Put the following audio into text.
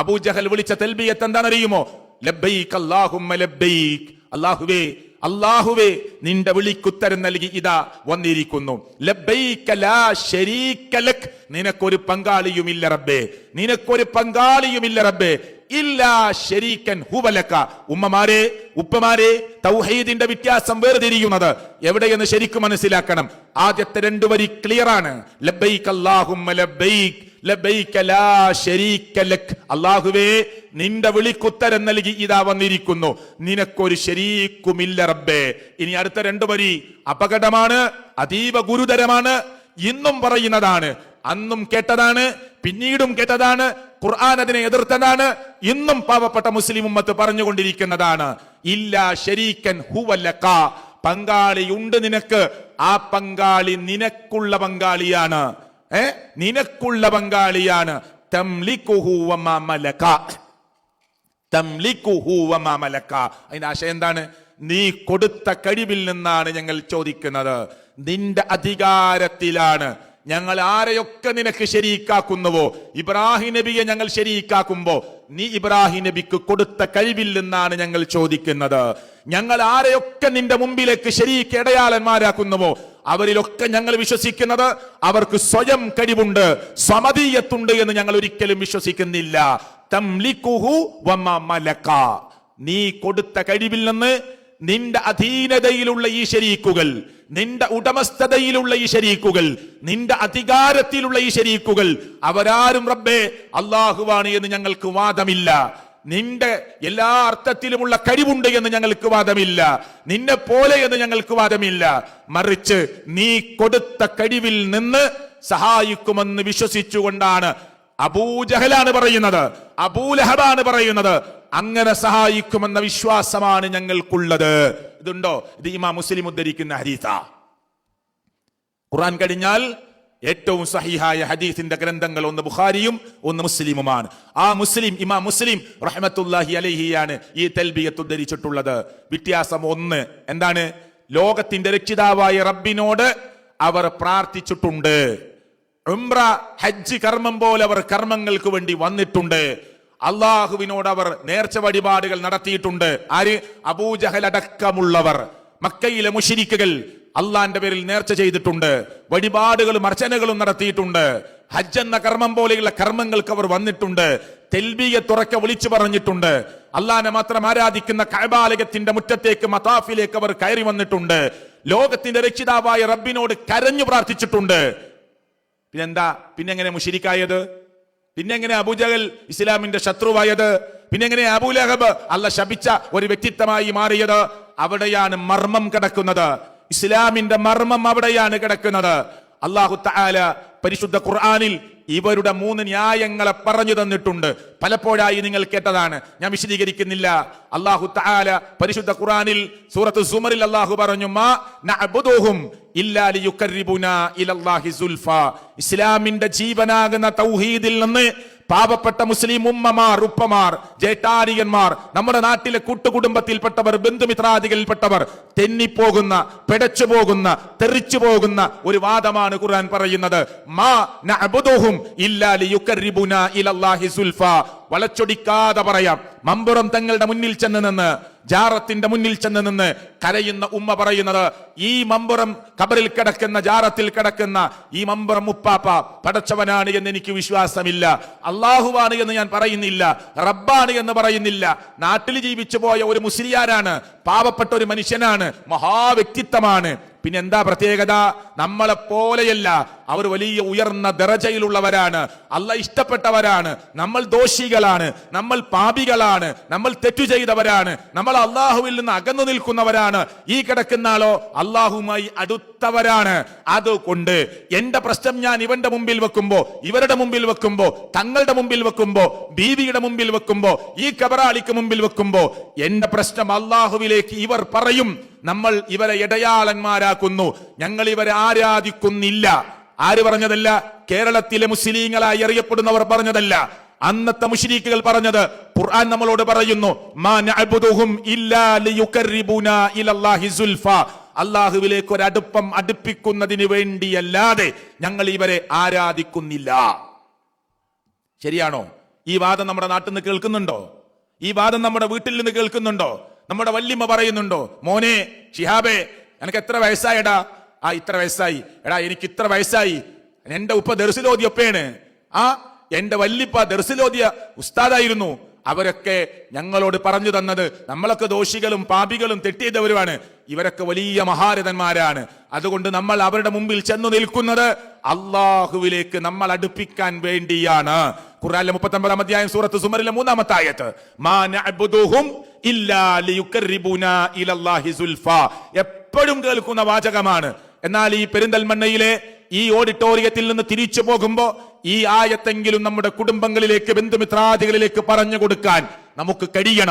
അബൂജഹൽ വിളിച്ച തൽബിയത്ത് എന്താണെന്നറിയുമോ? ലബ്ബൈക് അല്ലാഹുമ്മ ലബ്ബൈക്. അല്ലാഹുവേ അല്ലാഹുവേ നിന്റെ വിളിക്കുത്തരം നൽകി ഇതാ വന്നിരിക്കുന്നു. ലബ്ബൈക ലാ ശരീക ലക്, നിനക്കൊരു പങ്കാളിയുമില്ല റബ്ബേ, നിനക്കൊരു പങ്കാളിയുമില്ല റബ്ബേ. ഇല്ലാ ശരീകൻ ഹുവ ലക. ഉമ്മമാരെ ഉപ്പമാരെ, തൗഹീദിന്റെ വ്യത്യാസം വേർതിരിയുന്നത് എവിടെയെന്ന് ശരിക്കും മനസ്സിലാക്കണം. ആദ്യത്തെ രണ്ടു വരി ക്ലിയർ ആണ്. ലബ്ബൈക അല്ലാഹുമ്മ ലബ്ബൈക് ലബ്ബൈക ലാ ശരീക ലക്. അല്ലാഹുവേ നിന്റെ വിളിക്കുത്തരം നൽകി ഇതാ വന്നിരിക്കുന്നു, നിനക്കൊരു ശരീക്കുമില്ല റബ്ബേ. ഇനി അടുത്ത രണ്ടു വരി അപകടമാണ്, അതീവ ഗുരുതരമാണ്. ഇന്നും പറയുന്നതാണ്, അന്നും കേട്ടതാണ്, പിന്നീടും കേട്ടതാണ്. ഖുർആൻ അതിനെ എതിർത്തതാണ്. ഇന്നും പാവപ്പെട്ട മുസ്ലിം ഉമ്മത്ത് പറഞ്ഞുകൊണ്ടിരിക്കുന്നതാണ്. ഇല്ലാ ശരീക്കൻ ഹുവ ലക. പങ്കാളിയുണ്ട് നിനക്ക്, ആ പങ്കാളി നിനക്കുള്ള പങ്കാളിയാണ്, നിനക്കുള്ള പങ്കാളിയാണ്. തംലികുഹു വമാ മലക. തംലികുഹു വമാ മലക. അതിന്റെ ആശയം എന്താണ്? നീ കൊടുത്ത കഴിവിൽ നിന്നാണ് ഞങ്ങൾ ചോദിക്കുന്നത്, നിന്റെ അധികാരത്തിലാണ്. ഞങ്ങൾ ആരെയൊക്കെ നിനക്ക് ശരീക്കാക്കുന്നുവോ, ഇബ്രാഹിം നബിയെ ഞങ്ങൾ ശരീക്കാക്കുമ്പോ നീ ഇബ്രാഹിം നബിക്ക് കൊടുത്ത കഴിവിൽ നിന്നാണ് ഞങ്ങൾ ചോദിക്കുന്നത്. ഞങ്ങൾ ആരെയൊക്കെ നിന്റെ മുമ്പിലേക്ക് ശരീക്ക് ഇടയാളന്മാരാക്കുന്നുവോ അവരിലൊക്കെ ഞങ്ങൾ വിശ്വസിക്കുന്നത് അവർക്ക് സ്വയം കഴിവുണ്ട്, സമതീയത്തുണ്ട് എന്ന് ഞങ്ങൾ ഒരിക്കലും വിശ്വസിക്കുന്നില്ല. തംലികുഹു വമാ മലക. നീ കൊടുത്ത കഴിവിൽ നിന്ന് നിന്റെ അധീനതയിലുള്ള ഈ ശരീക്കുകൾ, നിന്റെ ഉടമസ്ഥതയിലുള്ള ഈ ശരീക്കുകൾ, നിന്റെ അധികാരത്തിലുള്ള ഈ ശരീക്കുകൾ അവരാരും റബ്ബേ അല്ലാഹുവാണ് എന്ന് ഞങ്ങൾക്ക് വാദമില്ല. നിന്റെ എല്ലാ അർത്ഥത്തിലുമുള്ള കഴിവുണ്ട് എന്ന് ഞങ്ങൾക്ക് വാദമില്ല, നിന്നെ പോലെ എന്ന് ഞങ്ങൾക്ക് വാദമില്ല. മറിച്ച് നീ കൊടുത്ത കഴിവിൽ നിന്ന് സഹായിക്കുമെന്ന് വിശ്വസിച്ചുകൊണ്ടാണ് അബൂജഹലാണ് പറയുന്നത്, അബൂലഹബാണ് പറയുന്നത്. അങ്ങനെ സഹായിക്കുമെന്ന വിശ്വാസമാണ് ഞങ്ങൾക്കുള്ളത്. ഇതുണ്ടോ? ഇത് ഇമാം മുസ്ലിം ഉദ്ധരിക്കുന്ന ഹദീസാ. ഖുർആൻ കഴിഞ്ഞാൽ ഏറ്റവും സഹീഹായ ഹദീസിന്റെ ഗ്രന്ഥങ്ങൾ ഒന്ന് ബുഖാരിയും ഒന്ന് മുസ്ലിമുമാണ്. ആ മുസ്ലിം, ഇമാം മുസ്ലിം റഹ്മത്തുള്ളാഹി അലൈഹിയാണ് ഈ തൽബിയത്ത് ഉദ്ധരിച്ചിട്ടുള്ളത്. വ്യത്യാസം ഒന്ന് എന്താണ്? ലോകത്തിന്റെ രക്ഷിതാവായ റബ്ബിനോട് അവർ പ്രാർത്ഥിച്ചിട്ടുണ്ട്. ഉംറ ഹജ്ജ് കർമ്മം പോലെ അവർ കർമ്മങ്ങൾക്ക് വേണ്ടി വന്നിട്ടുണ്ട്. അള്ളാഹുവിനോട് അവർ നേർച്ച വഴിപാടുകൾ നടത്തിയിട്ടുണ്ട്. ആര്? അബൂജഹൽ അടക്കമുള്ളവർ. മക്കയിലെ മുശ്രിക്കുകൾ അള്ളാന്റെ പേരിൽ നേർച്ച ചെയ്തിട്ടുണ്ട്, വഴിപാടുകളും അർച്ചനകളും നടത്തിയിട്ടുണ്ട്. ഹജ്ജ് എന്ന കർമ്മം പോലെയുള്ള കർമ്മങ്ങൾക്ക് അവർ വന്നിട്ടുണ്ട്. തെൽബിയത്ത് തുറക്കെ വിളിച്ചു പറഞ്ഞിട്ടുണ്ട്. അള്ളാനെ മാത്രം ആരാധിക്കുന്ന കഅബാലയത്തിന്റെ മുറ്റത്തേക്ക്, മതാഫിലേക്ക് അവർ കയറി വന്നിട്ടുണ്ട്. ലോകത്തിന്റെ രക്ഷിതാവായ റബ്ബിനോട് കരഞ്ഞു പ്രാർത്ഥിച്ചിട്ടുണ്ട്. പിന്നെങ്ങനെ മുശ്രിക്കായത്? പിന്നെങ്ങനെ അബൂജഹൽ ഇസ്ലാമിന്റെ ശത്രുവായത്? പിന്നെങ്ങനെ അബൂലഹബ് അല്ല ശപിച്ച ഒരു വ്യക്തിത്വമായി മാറിയത്? അവിടെയാണ് മർമ്മം കിടക്കുന്നത്. ഇസ്ലാമിന്റെ മർമ്മം അവിടെയാണ് കിടക്കുന്നത്. അല്ലാഹു തആല പരിശുദ്ധ ഖുർആനിൽ ഇവരുടെ 3 ന്യായങ്ങളെ പറഞ്ഞു തന്നിട്ടുണ്ട്. പലപ്പോഴായി നിങ്ങൾ കേട്ടതാണ്, ഞാൻ വിശദീകരിക്കുന്നില്ല. അല്ലാഹു തആല പരിശുദ്ധ ഖുർആനിൽ സൂറത്ത് സുമറിൽ അല്ലാഹു പറഞ്ഞു, മാ നഅബുദുഹും ഇല്ലാ ലിയുഖർരിബുനാ ഇലല്ലാഹി സുൽഫാ. ഇസ്ലാമിന്റെ ജീവനാകുന്ന തൗഹീദിൽ നിന്ന് പാവപ്പെട്ട മുസ്ലിം ഉമ്മമാർ, ഉപ്പമാർ, ജേഷ്ഠാനിയന്മാർ, നമ്മുടെ നാട്ടിലെ കൂട്ടുകുടുംബത്തിൽപ്പെട്ടവർ, ബന്ധുമിത്രാദികളിൽപ്പെട്ടവർ തെന്നിപ്പോകുന്ന, പിടച്ചു പോകുന്ന, തെറിച്ചു പോകുന്ന ഒരു വാദമാണ് ഖുർആൻ പറയുന്നത്. മാ നഅബുദുഹും ഇല്ലാ ലിയുഖർരിബുനാ ഇലല്ലാഹി സുൽഫാ. വളച്ചൊടിക്കാതെ പറയാം. മമ്പുറം തങ്ങളുടെ മുന്നിൽ ചെന്ന് നിന്ന്, ജാറത്തിന്റെ മുന്നിൽ ചെന്ന് നിന്ന് കരയുന്ന ഉമ്മ പറയുന്നത്, ഈ മമ്പുറം ഖബറിൽ കിടക്കുന്ന, ജാറത്തിൽ കിടക്കുന്ന ഈ മമ്പുറം ഉപ്പാപ്പ പടച്ചവനാണ് എന്ന് എനിക്ക് വിശ്വാസമില്ല. അള്ളാഹുവാണ് എന്ന് ഞാൻ പറയുന്നില്ല, റബ്ബാണ് എന്ന് പറയുന്നില്ല. നാട്ടിൽ ജീവിച്ചു പോയ ഒരു മുസ്ലിയാരാണ്, പാവപ്പെട്ട ഒരു മനുഷ്യനാണ്, മഹാവ്യക്തിത്വമാണ്. പിന്നെ എന്താ പ്രത്യേകത? നമ്മളെ പോലെയല്ല, അവർ വലിയ ഉയർന്ന ദറജയിലുള്ളവരാണ്, അല്ലാഹ് ഇഷ്ടപ്പെട്ടവരാണ്. നമ്മൾ ദോഷികളാണ്, നമ്മൾ പാപികളാണ്, നമ്മൾ തെറ്റു ചെയ്തവരാണ്, നമ്മൾ അള്ളാഹുവിൽ നിന്ന് അകന്നു നിൽക്കുന്നവരാണ്. ഈ കിടക്കുന്ന ആളോ അള്ളാഹുമായി അടുത്തവരാണ്. അതുകൊണ്ട് എന്റെ പ്രശ്നം ഞാൻ ഇവന്റെ മുമ്പിൽ വെക്കുമ്പോ, ഇവരുടെ മുമ്പിൽ വെക്കുമ്പോ, തങ്ങളുടെ മുമ്പിൽ വെക്കുമ്പോ, ബീവിയുടെ മുമ്പിൽ വെക്കുമ്പോ, ഈ കബറാളിക്ക് മുമ്പിൽ വെക്കുമ്പോ എന്റെ പ്രശ്നം അള്ളാഹുവിലേക്ക് ഇവർ പറയും, നമ്മൾ ഇവരെ ഇടയാളന്മാരാക്കുന്നു, ഞങ്ങൾ ഇവരെ ആരാധിക്കുന്നില്ല. ആര് പറഞ്ഞതല്ല? കേരളത്തിലെ മുസ്ലിങ്ങളായി അറിയപ്പെടുന്നവർ പറഞ്ഞതല്ല, അന്നത്തെ മുശ്രിക്കുകൾ പറഞ്ഞത്. ഖുർആൻ നമ്മളോട് പറയുന്നു, മാ നഅബുദുഹും ഇല്ലാ ലിയുഖർരിബുനാ ഇലല്ലാഹി സുൽഫാ. അല്ലാഹുവിലേക്ക് ഒരു അടുപ്പം അടുപ്പിക്കുന്നതിന് വേണ്ടിയല്ലാതെ ഞങ്ങൾ ഇവരെ ആരാധിക്കുന്നില്ല. ശരിയാണോ? ഈ വാദം നമ്മുടെ നാട്ടിൽ നിന്ന് കേൾക്കുന്നുണ്ടോ? ഈ വാദം നമ്മുടെ വീട്ടിൽ നിന്ന് കേൾക്കുന്നുണ്ടോ? നമ്മുടെ വല്യമ്മ പറയുന്നുണ്ടോ, മോനെ ഷിഹാബേ എനിക്ക് എത്ര വയസ്സായടാ? ഇത്ര വയസ്സായി. എടാ എനിക്ക് ഇത്ര വയസ്സായി. എന്റെ ഉപ്പ ദർസിലോദിയൊപ്പയാണ്. എന്റെ വല്യപ്പ ദർസിലോദിയ ഉസ്താദായിരുന്നു. അവരൊക്കെ ഞങ്ങളോട് പറഞ്ഞു തന്നത് നമ്മളൊക്കെ ദോഷികളും പാപികളും തെറ്റിയവരുമാണ്, ഇവരൊക്കെ വലിയ മഹാരഥന്മാരാണ്. അതുകൊണ്ട് നമ്മൾ അവരുടെ മുമ്പിൽ ചെന്നു നിൽക്കുന്നത് അള്ളാഹുവിലേക്ക് നമ്മൾ അടുപ്പിക്കാൻ വേണ്ടിയാണ്. ഖുർആനിലെ 39-ാം അധ്യായം സൂറത്ത് സുമറിലെ 3-ാമത്തെ ആയത്ത്, മാ നഅ്ബുദുഹും ഇല്ലാ ലിയുഖർരിബുനാ ഇലല്ലാഹി സുൽഫാ. എപ്പോഴും കേൾക്കുന്ന വാചകമാണ്. എന്നാൽ ഈ പെരിന്തൽമണ്ണയിലെ ഈ ഓഡിറ്റോറിയത്തിൽ നിന്ന് തിരിച്ചു പോകുമ്പോ ഈ ആയത്തെങ്കിലും നമ്മുടെ കുടുംബങ്ങളിലേക്ക്, ബന്ധുമിത്രാദികളിലേക്ക് പറഞ്ഞു കൊടുക്കാൻ നമുക്ക് കഴിയണം.